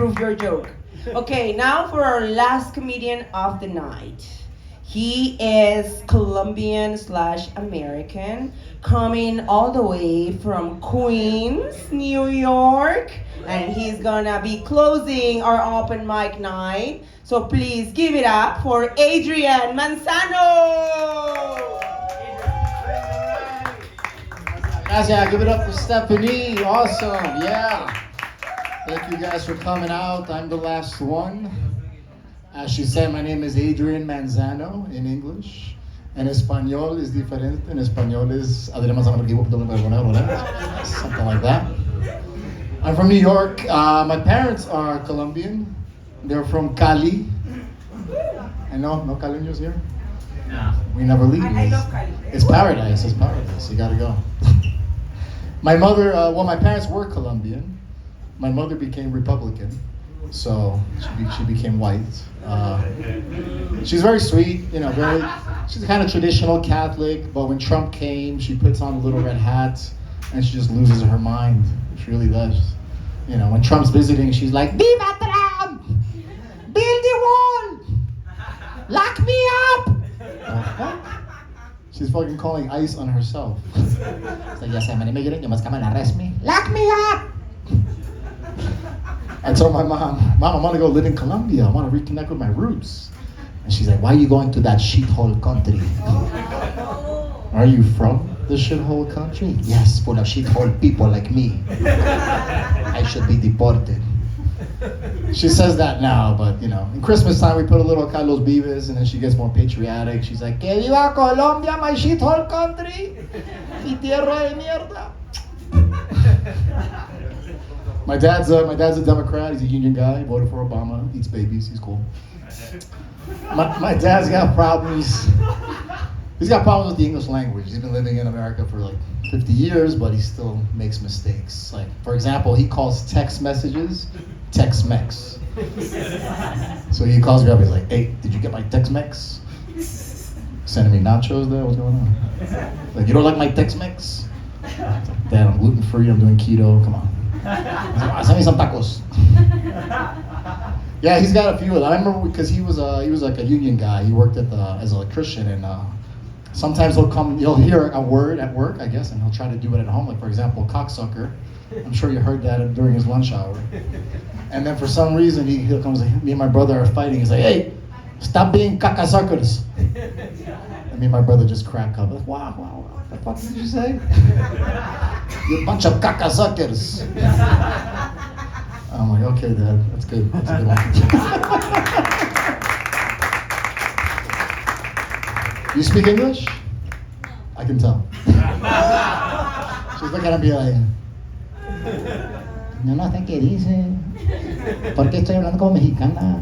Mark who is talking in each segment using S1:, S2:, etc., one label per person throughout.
S1: Prove your joke. Okay, now for our last comedian of the night. He is Colombian slash American, coming all the way from Queens, New York, and he's gonna be closing our open mic night. So please give it up for Adrian Manzano.
S2: Gracias, give it up for Stephanie. Awesome, yeah. Thank you guys for coming out. I'm the last one. As she said, my name is Adrian Manzano in English. En español is different. En español is Adrian Manzano, something like that. I'm from New York. My parents are Colombian. They're from Cali. I know, no Caleños here?
S3: No.
S2: We never leave.
S1: I love Cali.
S2: It's paradise, it's paradise. You gotta go. My mother, my parents were Colombian. My mother became Republican, so she became white. She's very sweet, you know, she's kind of traditional Catholic, but when Trump came, she puts on a little red hat, and she just loses her mind. She really does. You know, when Trump's visiting, she's like, Viva Trump! Build the wall! Lock me up! She's fucking calling ICE on herself. It's like, yes, I'm an immigrant, you must come and arrest me. Lock me up! I told my mom, I want to go live in Colombia. I want to reconnect with my roots. And she's like, why are you going to that shithole country? Are you from the shithole country? Yes, full of shithole people like me. I should be deported. She says that now, but you know, in Christmas time we put a little Carlos Vives, and then she gets more patriotic. She's like, que viva Colombia, my shithole country, mi tierra de mierda. My dad's a Democrat. He's a union guy. He voted for Obama. Eats babies. He's cool. My dad's got problems. He's got problems with the English language. He's been living in America for like 50 years, but he still makes mistakes. Like, for example, he calls text messages Tex-Mex. So he calls me up. He's like, "Hey, did you get my Tex-Mex? Sending me nachos there. What's going on? Like, you don't like my Tex-Mex? Dad, I'm gluten free. I'm doing keto. Come on. Send me some tacos." Yeah, he's got a few of them. I remember because he was like a union guy. He worked as an electrician, and sometimes he'll hear a word at work, I guess, and he'll try to do it at home. Like, for example, cocksucker. I'm sure you heard that during his lunch hour. And then for some reason he'll come and me and my brother are fighting. He's like, "Hey, stop being cocksuckers." And me and my brother just crack up. Like, wow, what the fuck did you say? You bunch of cocksuckers. I'm like, okay, Dad, that's good. That's a good one. You speak English? I can tell. She's looking at me like, no sé qué dice. ¿Por qué estoy hablando como mexicana?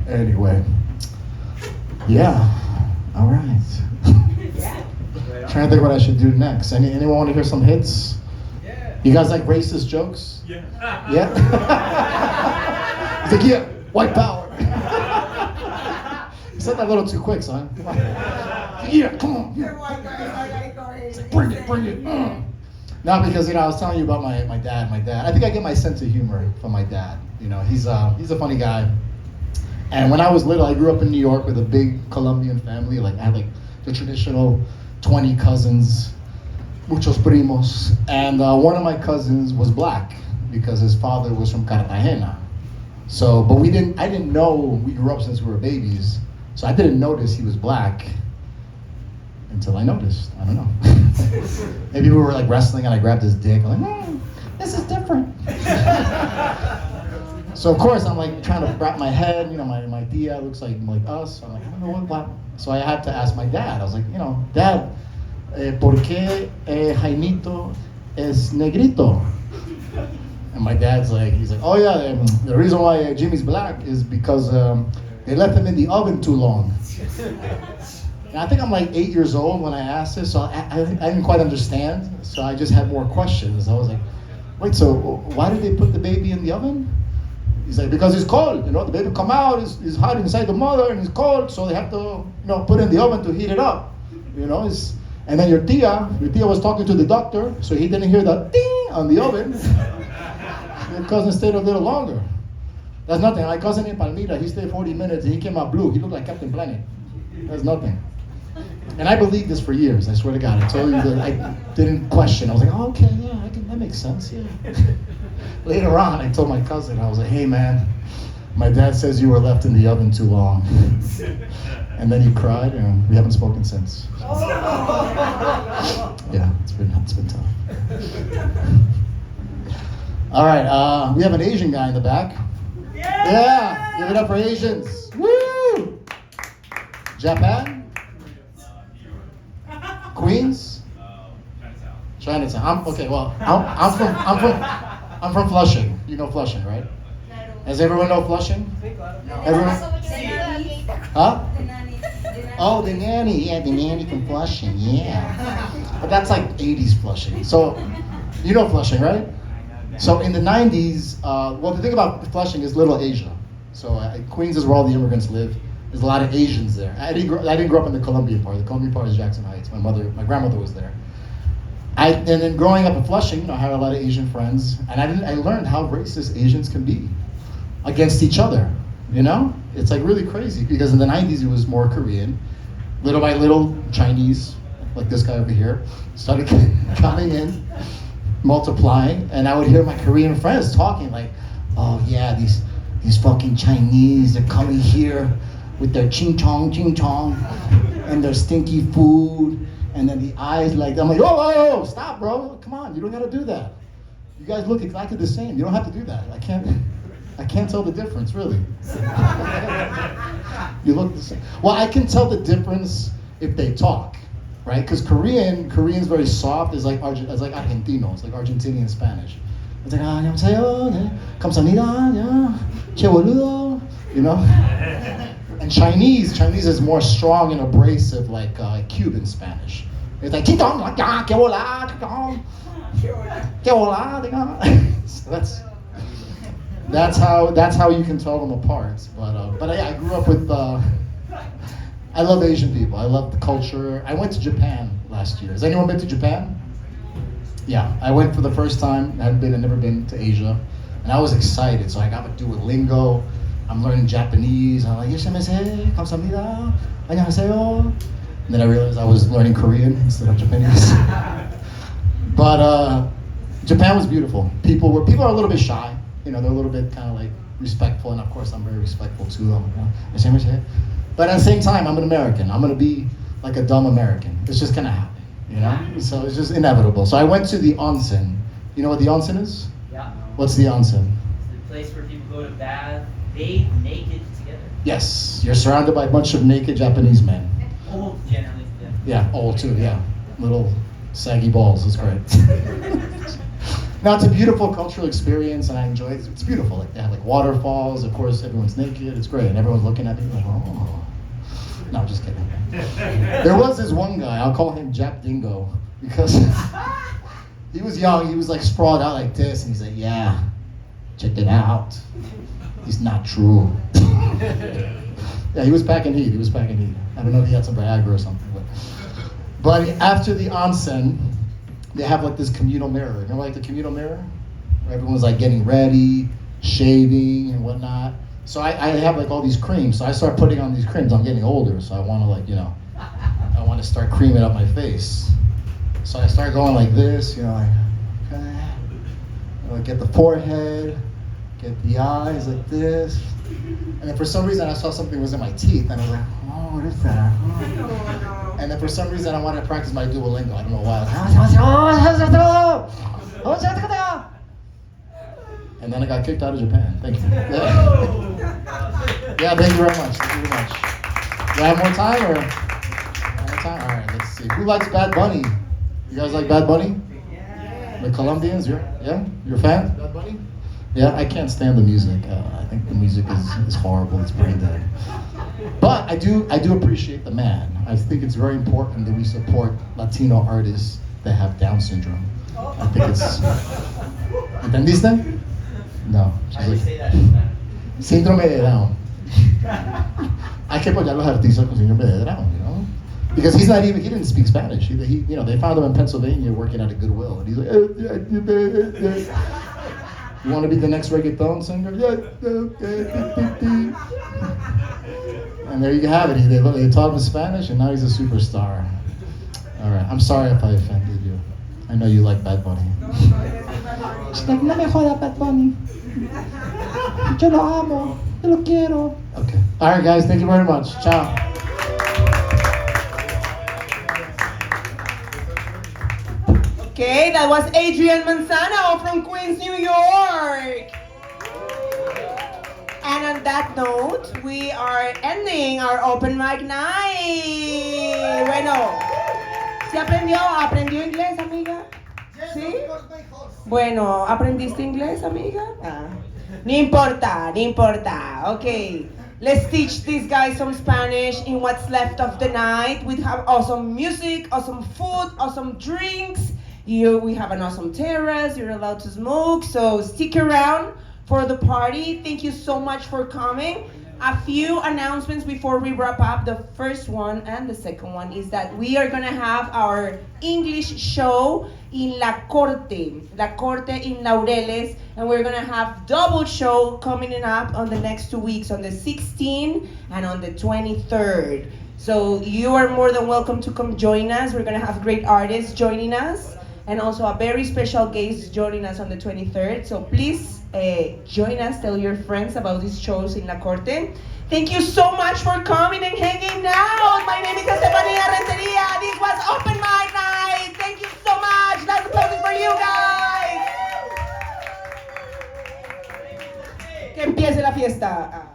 S2: Anyway, yeah, all right. Trying to think what I should do next. Anyone want to hear some hits?
S3: Yeah.
S2: You guys like racist jokes?
S3: Yeah.
S2: Yeah? He's like, yeah, white power. You said that a little too quick, son. Come on. Yeah, come on. Yeah. It's like, bring it. No, because, you know, I was telling you about my dad. My dad, I think I get my sense of humor from my dad. You know, he's a funny guy. And when I was little, I grew up in New York with a big Colombian family. Like, I had like the traditional 20 cousins, muchos primos. And one of my cousins was black because his father was from Cartagena. So, but I didn't know, we grew up since we were babies. So I didn't notice he was black until I noticed. I don't know. Maybe we were like wrestling and I grabbed his dick. I'm like, this is different. So of course I'm like trying to wrap my head, you know, my tia looks like us. So I'm like, I don't know what. So I had to ask my dad. I was like, you know, Dad, ¿por qué Jaimito es negrito? And my dad's like, he's like, oh yeah, the reason why Jimmy's black is because they left him in the oven too long. And I think I'm like 8 years old when I asked this, so I didn't quite understand. So I just had more questions. I was like, wait, so why did they put the baby in the oven? He's like, because it's cold. You know, the baby come out, it's hot inside the mother, and it's cold, so they have to, you know, put it in the oven to heat it up. You know, and then your tia was talking to the doctor, so he didn't hear the ding on the oven. Your cousin stayed a little longer. That's nothing. My cousin in Palmira, he stayed 40 minutes and he came out blue. He looked like Captain Planet. That's nothing. And I believed this for years, I swear to God. I told you that I didn't question. I was like, oh, okay, yeah, that makes sense, yeah. Later on, I told my cousin, I was like, hey, man, my dad says you were left in the oven too long. And then he cried, and we haven't spoken since. Yeah, it's been tough. All right, we have an Asian guy in the back. Yeah, give it up for Asians. Woo! Japan? Queens? Chinatown. I'm from Flushing. You know Flushing, right? Does everyone know Flushing? Everyone? Huh? Oh, the nanny. Yeah, the nanny from Flushing. Yeah. But that's like 80s Flushing. So, you know Flushing, right? So in the 90s, well, the thing about Flushing is Little Asia. So Queens is where all the immigrants live. There's a lot of Asians there. I didn't grow up in the Colombian part. The Colombian part is Jackson Heights. My grandmother was there. And then growing up in Flushing, I had a lot of Asian friends, and I learned how racist Asians can be against each other. It's like really crazy because in the 90s it was more Korean. Little by little, Chinese, like this guy over here, started coming in, multiplying, and I would hear my Korean friends talking like, oh yeah, these fucking Chinese, they're coming here with their ching chong, and their stinky food, and then the eyes like, I'm like, oh, stop, bro, come on, you don't gotta do that. You guys look exactly the same. You don't have to do that. I can't tell the difference, really. You look the same. Well, I can tell the difference if they talk, right? Because Korean's very soft. It's like Argentino. It's like Argentinian Spanish. It's like, 안녕하세요, 감사합니다, che boludo, And Chinese is more strong and abrasive, like Cuban Spanish. It's like, que hola, que hola. So that's how you can tell them apart. But I grew up with. I love Asian people. I love the culture. I went to Japan last year. Has anyone been to Japan? Yeah, I went for the first time. I'd never been to Asia, and I was excited. So I got to Duolingo. I'm learning Japanese. I'm like, "Yoshimasu, kamsahamnida, annyeonghaseyo." And then I realized I was learning Korean instead of Japanese. But Japan was beautiful. People are a little bit shy. They're a little bit kind of like respectful, and of course I'm very respectful to them. But at the same time, I'm an American. I'm gonna be like a dumb American. It's just gonna happen, So it's just inevitable. So I went to the onsen. You know what the onsen is?
S3: Yeah.
S2: What's the onsen?
S3: The place where people go to bathe naked together.
S2: Yes, you're surrounded by a bunch of naked Japanese men.
S3: Old, generally.
S2: Yeah, old too. Yeah, little saggy balls. It's great. Now it's a beautiful cultural experience, and I enjoy it. It's beautiful. Like they have like waterfalls. Of course, everyone's naked. It's great, and everyone's looking at me like, oh. No, I'm just kidding. There was this one guy. I'll call him Jap Dingo because he was young. He was like sprawled out like this, and he's like, "Yeah, check it out. It's not true." Yeah, he was packing heat. I don't know if he had some Viagra or something, but after the onsen, they have like this communal mirror. Remember like the communal mirror? Where everyone's like getting ready, shaving and whatnot. So I have like all these creams. So I start putting on these creams. I'm getting older, so I want to I want to start creaming up my face. So I start going like this, like get the forehead, get the eyes like this. And then for some reason I saw something was in my teeth, and I was like, oh, what is that? Oh. And then for some reason I wanted to practice my Duolingo. I don't know why. And then I got kicked out of Japan. Thank you. Yeah, thank you very much. Do I have more time or? More time? All right, let's see. Who likes Bad Bunny? You guys like Bad Bunny? The Colombians? You're a fan? Bad Bunny? Yeah, I can't stand the music. I think the music is horrible. It's pretty dead. But I do appreciate the man. I think it's very important that we support Latino artists that have Down syndrome. I think it's. ¿Entendiste? No.
S3: How do you say that in Spanish?
S2: Síndrome de Down. Hay que apoyar los artistas con síndrome de Down, Because he didn't speak Spanish. He they found him in Pennsylvania working at a Goodwill, and he's like, You want to be the next reggaeton singer? And there you have it. They taught him Spanish, and now he's a superstar. All right. I'm sorry if I offended you. I know you like Bad Bunny. She's like, no me joda, Bad Bunny. Yo lo amo. Yo lo quiero. Okay. All right, guys. Thank you very much. Ciao.
S1: Okay, that was Adrian Manzano from Queens, New York. And on that note, we are ending our open mic night. Bueno, ¿sí aprendió inglés, amiga? ¿Sí? Bueno, ¿aprendiste inglés, amiga? Ah. No importa, no importa. Okay, let's teach these guys some Spanish in what's left of the night. We have awesome music, awesome food, awesome drinks. We have an awesome terrace. You're allowed to smoke, so stick around for the party. Thank you so much for coming. A few announcements before we wrap up. The first one and the second one is that we are gonna have our English show in La Corte in Laureles, and we're gonna have double show coming up on the next 2 weeks, on the 16th and on the 23rd. So you are more than welcome to come join us. We're gonna have great artists joining us, and also a very special guest joining us on the 23rd. So please join us, tell your friends about these shows in La Corte. Thank you so much for coming and hanging out. My name is Estefania Renteria. This was Open Mic Night. Thank you so much. That's the place for you guys. Que empiece la fiesta.